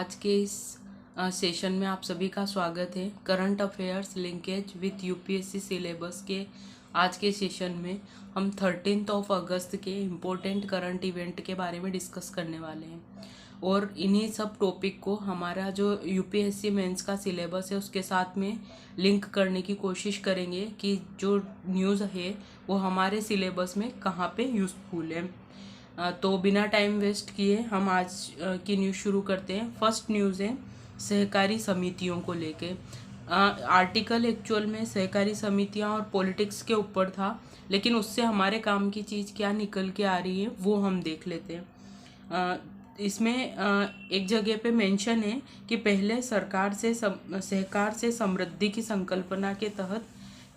आज के इस सेशन में आप सभी का स्वागत है। Current affairs linkage with UPSC syllabus के आज के सेशन में हम 13 अगस्त के इम्पोर्टेंट करंट इवेंट के बारे में डिस्कस करने वाले हैं और इन्हीं सब टॉपिक को हमारा जो यूपीएससी मेंस का सिलेबस है उसके साथ में लिंक करने की कोशिश करेंगे कि जो न्यूज़ है वो हमारे सिलेबस में कहाँ पे यूज़फुल है। तो बिना टाइम वेस्ट किए हम आज की न्यूज़ शुरू करते हैं। फर्स्ट न्यूज़ है सहकारी समितियों को लेके। आर्टिकल एक्चुअल में सहकारी समितियां और पॉलिटिक्स के ऊपर था, लेकिन उससे हमारे काम की चीज़ क्या निकल के आ रही है वो हम देख लेते हैं। इसमें एक जगह पे मेंशन है कि पहले सहकार से समृद्धि की संकल्पना के तहत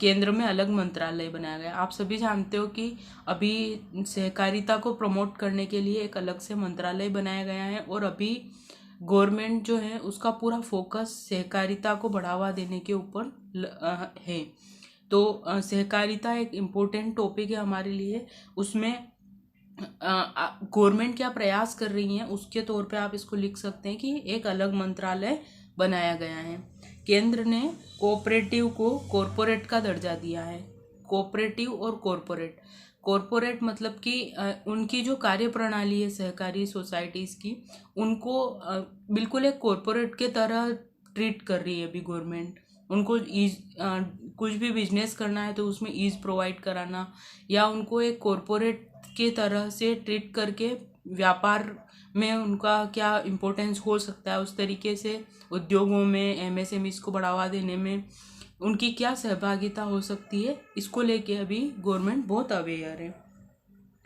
केंद्र में अलग मंत्रालय बनाया गया। आप सभी जानते हो कि अभी सहकारिता को प्रमोट करने के लिए एक अलग से मंत्रालय बनाया गया है और अभी गवर्नमेंट जो है उसका पूरा फोकस सहकारिता को बढ़ावा देने के ऊपर है। तो सहकारिता एक इम्पोर्टेंट टॉपिक है हमारे लिए। उसमें गवर्नमेंट क्या प्रयास कर रही है उसके तौर पे आप इसको लिख सकते हैं कि एक अलग मंत्रालय बनाया गया है। केंद्र ने कोऑपरेटिव को कॉरपोरेट का दर्जा दिया है। कोऑपरेटिव और कॉरपोरेट मतलब कि उनकी जो कार्य प्रणाली है सहकारी सोसाइटीज़ की, उनको बिल्कुल एक कॉरपोरेट के तरह ट्रीट कर रही है अभी गवर्नमेंट। उनको कुछ भी बिजनेस करना है तो उसमें ईज़ प्रोवाइड कराना या उनको एक कॉरपोरेट के तरह से ट्रीट करके व्यापार में उनका क्या इम्पोर्टेंस हो सकता है, उस तरीके से उद्योगों में एमएसएमईज को बढ़ावा देने में उनकी क्या सहभागिता हो सकती है, इसको लेके अभी गवर्नमेंट बहुत अवेयर है।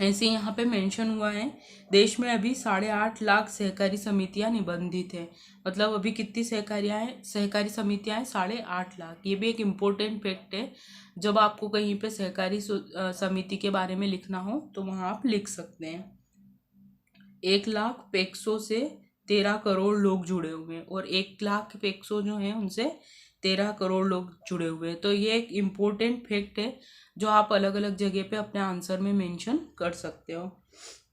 ऐसे यहाँ पे मेंशन हुआ है देश में अभी 8.5 लाख सहकारी समितियाँ निबंधित है। मतलब अभी कितनी सहकारी समितियाँ हैं? 8.5 लाख। ये भी एक इम्पोर्टेंट फैक्ट है। जब आपको कहीं पे सहकारी समिति के बारे में लिखना हो तो वहाँ आप लिख सकते हैं। 1 लाख पैक्सों से 13 करोड़ लोग जुड़े हुए हैं और 1 लाख पैक्सों जो हैं उनसे 13 करोड़ लोग जुड़े हुए हैं। तो ये एक इम्पोर्टेंट फैक्ट है जो आप अलग अलग जगह पे अपने आंसर में मेंशन कर सकते हो।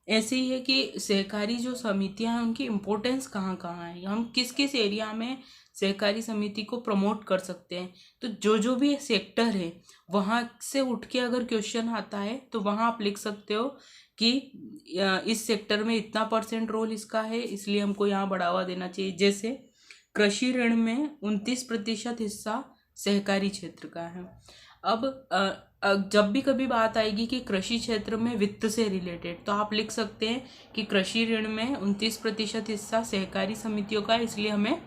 ऐसे ही है कि सहकारी जो समितियां हैं उनकी इम्पोर्टेंस कहाँ कहाँ है, हम किस किस एरिया में सहकारी समिति को प्रमोट कर सकते हैं। तो जो भी सेक्टर है वहाँ से उठ के अगर क्वेश्चन आता है तो वहाँ आप लिख सकते हो कि इस सेक्टर में इतना % रोल इसका है, इसलिए हमको यहाँ बढ़ावा देना चाहिए। जैसे कृषि ऋण में 29% हिस्सा सहकारी क्षेत्र का है। अब जब भी कभी बात आएगी कि कृषि क्षेत्र में वित्त से रिलेटेड, तो आप लिख सकते हैं कि कृषि ऋण में 29% हिस्सा सहकारी समितियों का है, इसलिए हमें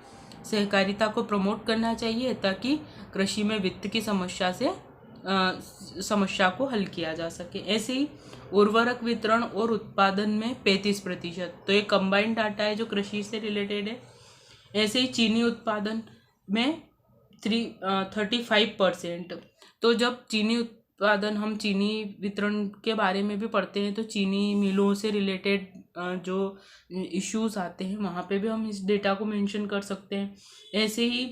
सहकारिता को प्रमोट करना चाहिए ताकि कृषि में वित्त की समस्या को हल किया जा सके। ऐसे ही उर्वरक वितरण और उत्पादन में 35%, तो ये कंबाइंड डाटा है जो कृषि से रिलेटेड है। ऐसे ही चीनी उत्पादन में 35%। तो जब चीनी उत्पादन, हम चीनी वितरण के बारे में भी पढ़ते हैं तो चीनी मिलों से रिलेटेड जो इश्यूज आते हैं वहाँ पे भी हम इस डेटा को मेंशन कर सकते हैं। ऐसे ही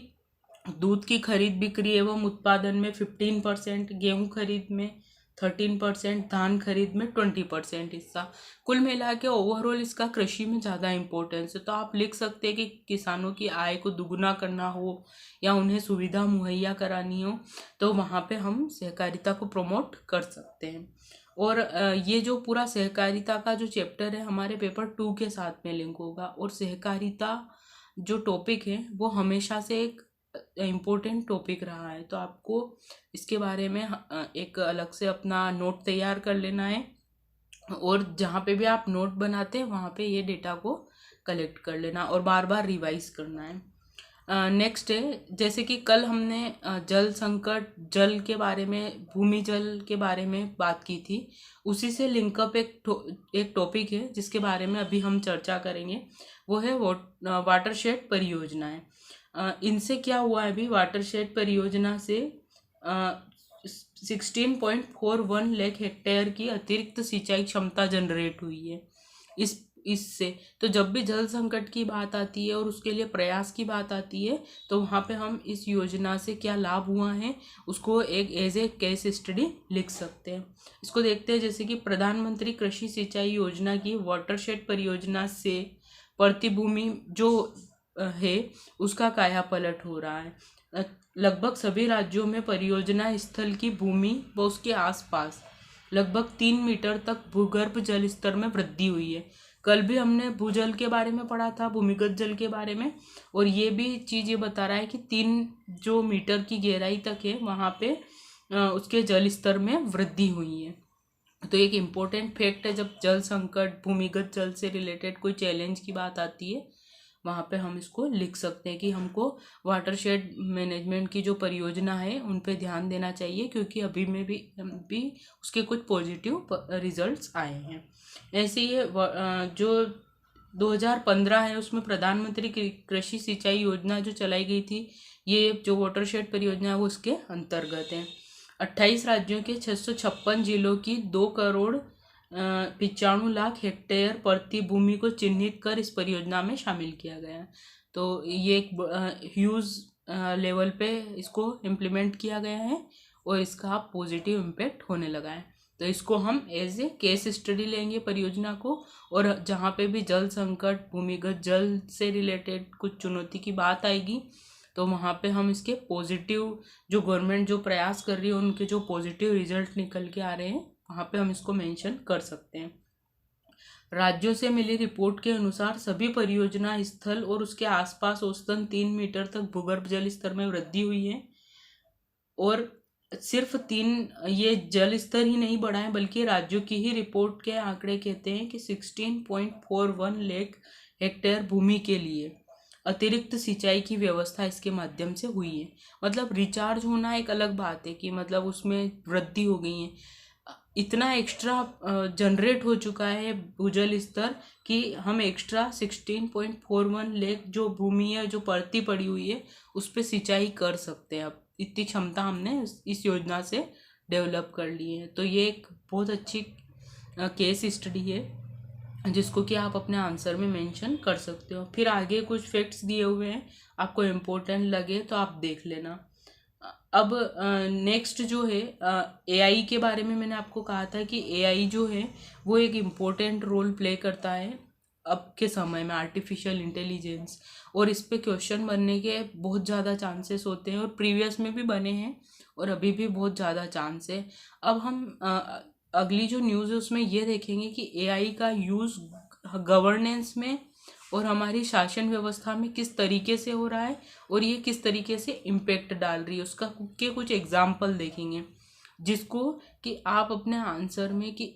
दूध की खरीद बिक्री एवं उत्पादन में 15%, गेहूं खरीद में 13%, धान खरीद में 20% हिस्सा। कुल मिला के ओवरऑल इसका कृषि में ज़्यादा इम्पोर्टेंस है। तो आप लिख सकते हैं कि किसानों की आय को दुगना करना हो या उन्हें सुविधा मुहैया करानी हो तो वहाँ पे हम सहकारिता को प्रमोट कर सकते हैं। और ये जो पूरा सहकारिता का जो चैप्टर है हमारे पेपर 2 के साथ में लिंक होगा। और सहकारिता जो टॉपिक है वो हमेशा से एक इम्पोर्टेंट टॉपिक रहा है, तो आपको इसके बारे में एक अलग से अपना नोट तैयार कर लेना है और जहाँ पे भी आप नोट बनाते हैं वहाँ पे ये डेटा को कलेक्ट कर लेना और बार बार रिवाइज करना है। नेक्स्ट है, जैसे कि कल हमने जल संकट, जल के बारे में, भूमि जल के बारे में बात की थी, उसी से लिंकअप एक टॉपिक है जिसके बारे में अभी हम चर्चा करेंगे, वो है वाटरशेड परियोजनाएं। इनसे क्या हुआ है, अभी वाटरशेड परियोजना से 16.41 लाख हेक्टेयर की अतिरिक्त सिंचाई क्षमता जनरेट हुई है इससे। तो जब भी जल संकट की बात आती है और उसके लिए प्रयास की बात आती है तो वहाँ पे हम इस योजना से क्या लाभ हुआ है उसको एक एज ए केस स्टडी लिख सकते हैं। इसको देखते हैं, जैसे कि प्रधानमंत्री कृषि सिंचाई योजना की वाटरशेड परियोजना से प्रतिभूमि जो है उसका कायापलट हो रहा है। लगभग सभी राज्यों में परियोजना स्थल की भूमि व उसके आसपास लगभग 3 मीटर तक भूगर्भ जल स्तर में वृद्धि हुई है। कल भी हमने भूजल के बारे में पढ़ा था, भूमिगत जल के बारे में, और ये भी चीज़ ये बता रहा है कि 3 मीटर की गहराई तक है वहाँ पे उसके जल स्तर में वृद्धि हुई है। तो एक इम्पोर्टेंट फैक्ट है, जब जल संकट, भूमिगत जल से रिलेटेड कोई चैलेंज की बात आती है वहाँ पे हम इसको लिख सकते हैं कि हमको वाटरशेड मैनेजमेंट की जो परियोजना है उन पे ध्यान देना चाहिए, क्योंकि अभी में भी उसके कुछ पॉजिटिव रिजल्ट्स आए हैं। ऐसे ही जो 2015 है उसमें प्रधानमंत्री कृषि सिंचाई योजना जो चलाई गई थी, ये जो वाटरशेड परियोजना है वो उसके अंतर्गत है। 28 राज्यों के 656 जिलों की 2,95,00,000 हेक्टेयर प्रति भूमि को चिन्हित कर इस परियोजना में शामिल किया गया है। तो ये एक ह्यूज लेवल पे इसको इम्प्लीमेंट किया गया है और इसका पॉजिटिव इम्पैक्ट होने लगा है। तो इसको हम एज ए केस स्टडी लेंगे परियोजना को, और जहाँ पे भी जल संकट, भूमिगत जल से रिलेटेड कुछ चुनौती की बात आएगी तो वहाँ पे हम इसके पॉजिटिव, जो गवर्नमेंट जो प्रयास कर रही है उनके जो पॉजिटिव रिजल्ट निकल के आ रहे हैं वहाँ पे हम इसको मेंशन कर सकते हैं। राज्यों से मिली रिपोर्ट के अनुसार सभी परियोजना स्थल और उसके आसपास औसतन 3 मीटर तक भूगर्भ जल स्तर में वृद्धि हुई है, और सिर्फ 3 ये जल स्तर ही नहीं बढ़ा है बल्कि राज्यों की ही रिपोर्ट के आंकड़े कहते हैं कि 16.41 लाख हेक्टेयर भूमि के लिए अतिरिक्त सिंचाई की व्यवस्था इसके माध्यम से हुई है। मतलब रिचार्ज होना एक अलग बात है कि मतलब उसमें वृद्धि हो गई है, इतना एक्स्ट्रा जनरेट हो चुका है भूजल स्तर कि हम एक्स्ट्रा 16.41 लाख जो भूमि है, जो परती पड़ी हुई है, उस पर सिंचाई कर सकते हैं। अब इतनी क्षमता हमने इस योजना से डेवलप कर ली है। तो ये एक बहुत अच्छी केस स्टडी है जिसको कि आप अपने आंसर में मेंशन कर सकते हो। फिर आगे कुछ फैक्ट्स दिए हुए हैं, आपको इम्पोर्टेंट लगे तो आप देख लेना। अब नेक्स्ट जो है एआई के बारे में मैंने आपको कहा था कि एआई जो है वो एक इम्पोर्टेंट रोल प्ले करता है अब के समय में, आर्टिफिशियल इंटेलिजेंस, और इस पे क्वेश्चन बनने के बहुत ज़्यादा चांसेस होते हैं और प्रीवियस में भी बने हैं और अभी भी बहुत ज़्यादा चांस है। अब हम अगली जो न्यूज़ है उसमें ये देखेंगे कि एआई का यूज़ गवर्नेंस में और हमारी शासन व्यवस्था में किस तरीके से हो रहा है और ये किस तरीके से इम्पेक्ट डाल रही है, उसका के कुछ एग्जाम्पल देखेंगे, जिसको कि आप अपने आंसर में कि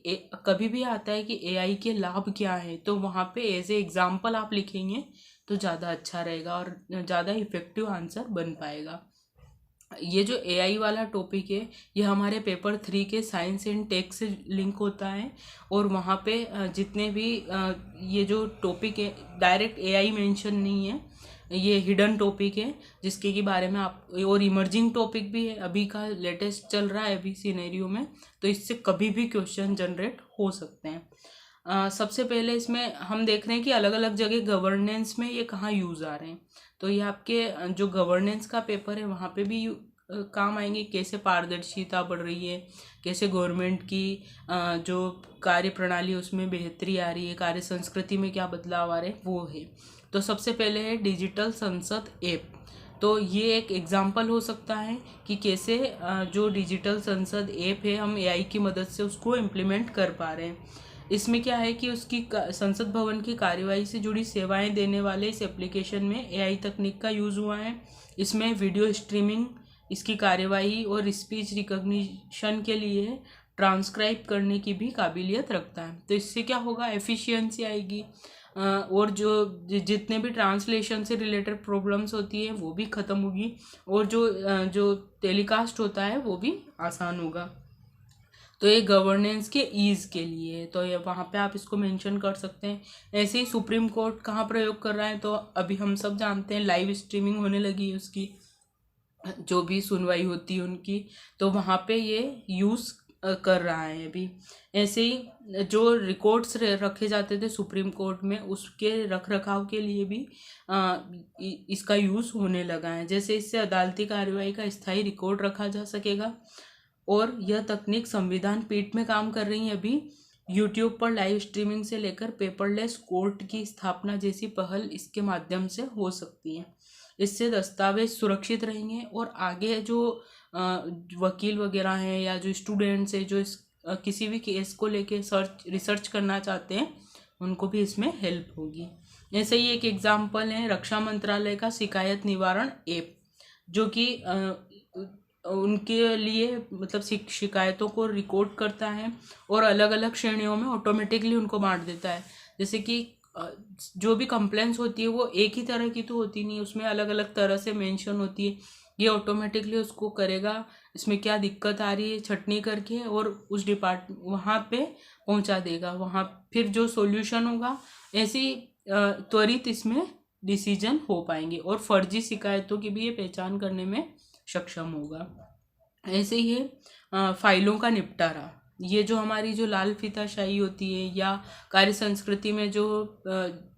कभी भी आता है कि एआई के लाभ क्या है तो वहाँ पे एज ए एग्जाम्पल आप लिखेंगे तो ज़्यादा अच्छा रहेगा और ज़्यादा इफेक्टिव आंसर बन पाएगा। ये जो एआई वाला टॉपिक है ये हमारे पेपर 3 के साइंस एंड टेक से लिंक होता है, और वहाँ पे जितने भी ये जो टॉपिक है डायरेक्ट एआई मेंशन नहीं है, ये हिडन टॉपिक है जिसके के बारे में आप, और इमर्जिंग टॉपिक भी है, अभी का लेटेस्ट चल रहा है अभी सिनेरियो में, तो इससे कभी भी क्वेश्चन जनरेट हो सकते हैं। सबसे पहले इसमें हम देख रहे हैं कि अलग अलग जगह गवर्नेंस में ये कहाँ यूज़ आ रहे हैं, तो ये आपके जो गवर्नेंस का पेपर है वहाँ पे भी काम आएंगे, कैसे पारदर्शिता बढ़ रही है, कैसे गवर्नमेंट की जो कार्य प्रणाली उसमें बेहतरी आ रही है, कार्य संस्कृति में क्या बदलाव आ रहे हैं वो है। तो सबसे पहले है डिजिटल संसद ऐप, तो ये एक एग्जाम्पल हो सकता है कि कैसे जो डिजिटल संसद ऐप है हम एआई की मदद से उसको इम्प्लीमेंट कर पा रहे हैं। इसमें क्या है कि उसकी संसद भवन की कार्यवाही से जुड़ी सेवाएं देने वाले इस एप्लीकेशन में एआई तकनीक का यूज़ हुआ है। इसमें वीडियो स्ट्रीमिंग, इसकी कार्यवाही और स्पीच रिकॉग्निशन के लिए ट्रांसक्राइब करने की भी काबिलियत रखता है। तो इससे क्या होगा, एफिशिएंसी आएगी और जो जितने भी ट्रांसलेशन से रिलेटेड प्रॉब्लम्स होती है वो भी ख़त्म होगी, और जो टेलीकास्ट होता है वो भी आसान होगा। तो ये गवर्नेंस के ईज़ के लिए है, तो ये वहाँ पे आप इसको मेंशन कर सकते हैं। ऐसे ही सुप्रीम कोर्ट कहाँ प्रयोग कर रहा है, तो अभी हम सब जानते हैं लाइव स्ट्रीमिंग होने लगी है उसकी, जो भी सुनवाई होती है उनकी, तो वहाँ पे ये यूज़ कर रहा है अभी। ऐसे ही जो रिकॉर्ड्स रखे जाते थे सुप्रीम कोर्ट में उसके रख रखाव के लिए भी इसका यूज़ होने लगा है। जैसे इससे अदालती कार्यवाही का स्थायी रिकॉर्ड रखा जा सकेगा, और यह तकनीक संविधान पीठ में काम कर रही है अभी, यूट्यूब पर लाइव स्ट्रीमिंग से लेकर पेपरलेस कोर्ट की स्थापना जैसी पहल इसके माध्यम से हो सकती है। इससे दस्तावेज सुरक्षित रहेंगे और आगे जो वकील वगैरह हैं या जो स्टूडेंट्स हैं जो किसी भी केस को लेके रिसर्च करना चाहते हैं उनको भी इसमें हेल्प होगी। ऐसे ही एक एग्जाम्पल है रक्षा मंत्रालय का शिकायत निवारण ऐप, जो कि उनके लिए मतलब शिकायतों को रिकॉर्ड करता है और अलग अलग श्रेणियों में ऑटोमेटिकली उनको बांट देता है। जैसे कि जो भी कंप्लेंट्स होती है वो एक ही तरह की तो होती नहीं, उसमें अलग अलग तरह से मेंशन होती है। ये ऑटोमेटिकली उसको करेगा इसमें क्या दिक्कत आ रही है छटनी करके और उस वहाँ पे पहुँचा देगा, वहाँ फिर जो सॉल्यूशन होगा ऐसी त्वरित इसमें डिसीजन हो पाएंगे और फर्जी शिकायतों की भी ये पहचान करने में सक्षम होगा। ऐसे ही है फाइलों का निपटारा। ये जो हमारी जो लाल फीताशाही होती है या कार्य संस्कृति में जो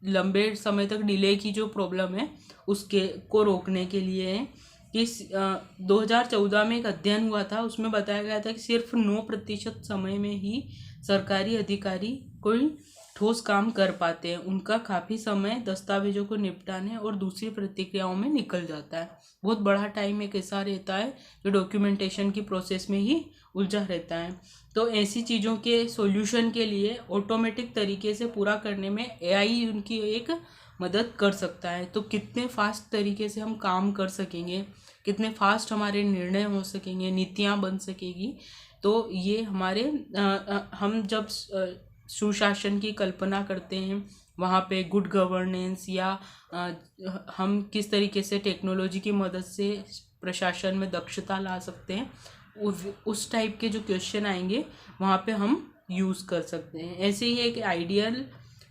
लंबे समय तक डिले की जो प्रॉब्लम है उसके को रोकने के लिए है कि 2014 में एक अध्ययन हुआ था, उसमें बताया गया था कि सिर्फ 9% समय में ही सरकारी अधिकारी कोई ठोस काम कर पाते हैं। उनका काफ़ी समय दस्तावेजों को निपटाने और दूसरी प्रक्रियाओं में निकल जाता है। बहुत बड़ा टाइम एक ऐसा रहता है जो डॉक्यूमेंटेशन की प्रोसेस में ही उलझा रहता है। तो ऐसी चीज़ों के सॉल्यूशन के लिए ऑटोमेटिक तरीके से पूरा करने में एआई उनकी एक मदद कर सकता है। तो कितने फास्ट तरीके से हम काम कर सकेंगे, कितने फास्ट हमारे निर्णय हो सकेंगे, नीतियाँ बन सकेगी। तो ये हमारे हम जब सुशासन की कल्पना करते हैं वहाँ पे गुड गवर्नेंस या हम किस तरीके से टेक्नोलॉजी की मदद से प्रशासन में दक्षता ला सकते हैं, उस टाइप के जो क्वेश्चन आएंगे वहाँ पे हम यूज़ कर सकते हैं। ऐसे ही एक आइडियल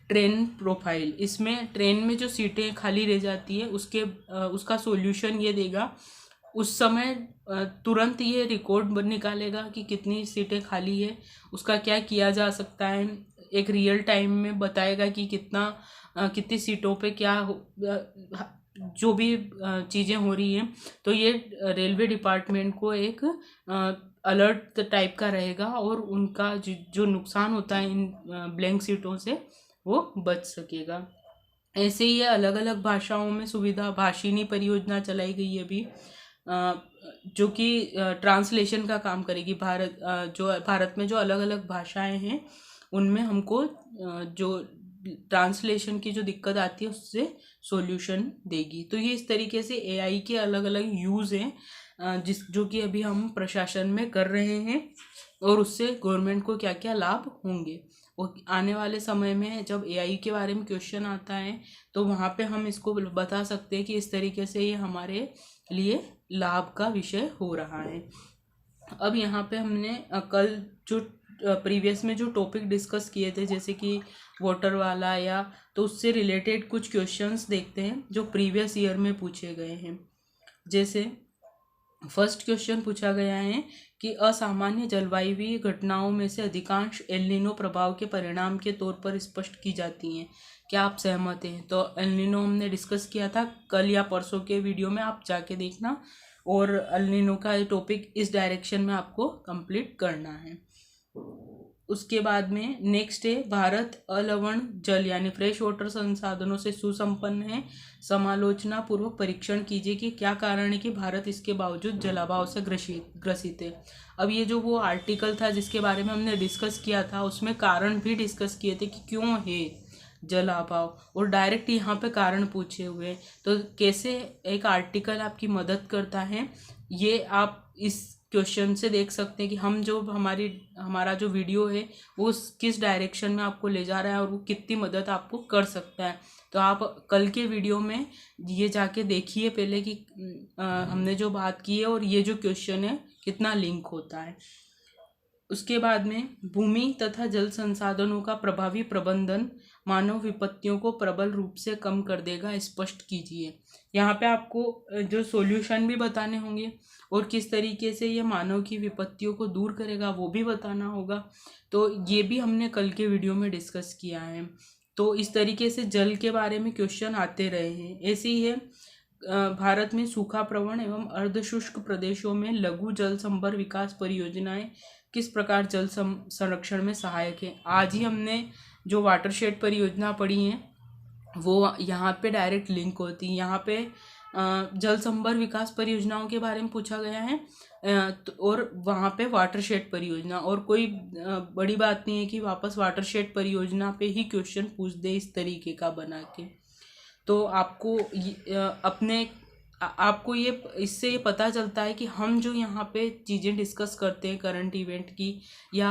ट्रेन प्रोफाइल, इसमें ट्रेन में जो सीटें खाली रह जाती है उसका सॉल्यूशन ये देगा। उस समय तुरंत ये रिकॉर्ड निकालेगा कि कितनी सीटें खाली है, उसका क्या किया जा सकता है, एक रियल टाइम में बताएगा कि कितनी सीटों पे क्या जो भी चीज़ें हो रही हैं। तो ये रेलवे डिपार्टमेंट को एक अलर्ट टाइप का रहेगा और उनका जो नुकसान होता है इन ब्लैंक सीटों से वो बच सकेगा। ऐसे ही अलग अलग भाषाओं में सुविधा भाषिनी परियोजना चलाई गई है अभी, जो कि ट्रांसलेशन का काम करेगी। भारत में जो अलग अलग भाषाएं हैं उनमें हमको जो ट्रांसलेशन की जो दिक्कत आती है उससे सॉल्यूशन देगी। तो ये इस तरीके से एआई के अलग अलग यूज़ हैं जो कि अभी हम प्रशासन में कर रहे हैं और उससे गवर्नमेंट को क्या क्या लाभ होंगे। और आने वाले समय में जब एआई के बारे में क्वेश्चन आता है तो वहाँ पे हम इसको बता सकते हैं कि इस तरीके से ये हमारे लिए लाभ का विषय हो रहा है। अब यहाँ पे हमने कल जो प्रीवियस में जो टॉपिक डिस्कस किए थे जैसे कि वाटर वाला या तो उससे रिलेटेड कुछ क्वेश्चंस देखते हैं जो प्रीवियस ईयर में पूछे गए हैं। जैसे फर्स्ट क्वेश्चन पूछा गया है कि असामान्य जलवायुवीय घटनाओं में से अधिकांश एल नीनो प्रभाव के परिणाम के तौर पर स्पष्ट की जाती हैं। क्या आप सहमत हैं? तो एल नीनो हमने डिस्कस किया था कल या परसों के वीडियो में, आप जाके देखना। और एल नीनो का टॉपिक इस डायरेक्शन में आपको कंप्लीट करना है। उसके बाद में नेक्स्ट है भारत अलवण जल यानी फ्रेश वाटर संसाधनों से सुसंपन्न है। समालोचना पूर्वक परीक्षण कीजिए कि क्या कारण है कि भारत इसके बावजूद जलाभाव से ग्रसित है। अब ये जो वो आर्टिकल था जिसके बारे में हमने डिस्कस किया था उसमें कारण भी डिस्कस किए थे कि क्यों है जलाभाव, और डायरेक्ट यहाँ पे कारण पूछे हुए। तो कैसे एक आर्टिकल आपकी मदद करता है ये आप इस क्वेश्चन से देख सकते हैं कि हम जो हमारा जो वीडियो है वो किस डायरेक्शन में आपको ले जा रहा है और वो कितनी मदद आपको कर सकता है। तो आप कल के वीडियो में ये जाके देखिए पहले कि हमने जो बात की है और ये जो क्वेश्चन है कितना लिंक होता है। उसके बाद में भूमि तथा जल संसाधनों का प्रभावी प्रबंधन मानव विपत्तियों को प्रबल रूप से कम कर देगा, स्पष्ट कीजिए। यहाँ पे आपको जो सॉल्यूशन भी बताने होंगे और किस तरीके से ये मानव की विपत्तियों को दूर करेगा वो भी बताना होगा। तो ये भी हमने कल के वीडियो में डिस्कस किया है। तो इस तरीके से जल के बारे में क्वेश्चन आते रहे हैं। ऐसे ही है भारत में सूखा प्रवण एवं अर्धशुष्क प्रदेशों में लघु जल संभर विकास परियोजनाएं किस प्रकार जल संरक्षण में सहायक है। आज ही हमने जो वाटरशेड परियोजना पढ़ी है वो यहाँ पे डायरेक्ट लिंक होती है। यहाँ पे जल संभर विकास परियोजनाओं के बारे में पूछा गया है और वहाँ पे वाटरशेड परियोजना, और कोई बड़ी बात नहीं है कि वापस वाटरशेड परियोजना पे ही क्वेश्चन पूछ दे इस तरीके का बना के। तो आपको आपको ये इससे ये पता चलता है कि हम जो यहाँ पे चीज़ें डिस्कस करते हैं करंट इवेंट की, या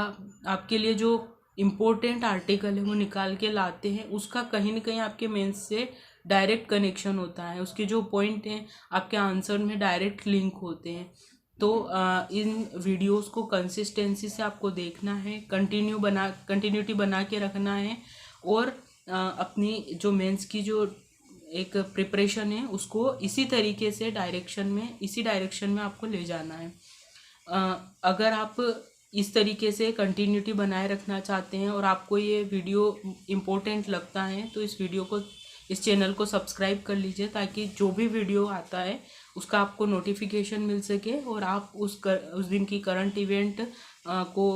आपके लिए जो इम्पोर्टेंट आर्टिकल है वो निकाल के लाते हैं, उसका कहीं ना कहीं आपके मेंस से डायरेक्ट कनेक्शन होता है, उसके जो पॉइंट हैं आपके आंसर में डायरेक्ट लिंक होते हैं। तो इन वीडियोस को कंसिस्टेंसी से आपको देखना है, कंटिन्यूटी बना के रखना है, और अपनी जो मेंस की जो एक प्रिपरेशन है उसको इसी तरीके से इसी डायरेक्शन में आपको ले जाना है। अगर आप इस तरीके से कंटिन्यूटी बनाए रखना चाहते हैं और आपको ये वीडियो इम्पोर्टेंट लगता है तो इस चैनल को सब्सक्राइब कर लीजिए, ताकि जो भी वीडियो आता है उसका आपको नोटिफिकेशन मिल सके और आप उस दिन की करंट इवेंट को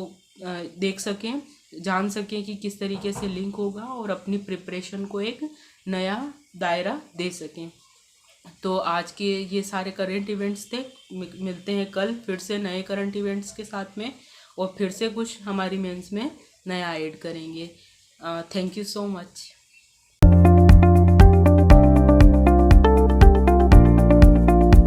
देख सकें, जान सकें कि किस तरीके से लिंक होगा, और अपनी प्रिपरेशन को एक नया दायरा दे सकें। तो आज के ये सारे करंट इवेंट्स थे। मिलते हैं कल फिर से नए करंट इवेंट्स के साथ में, और फिर से कुछ हमारी मेंस में नया ऐड करेंगे। Thank you so much.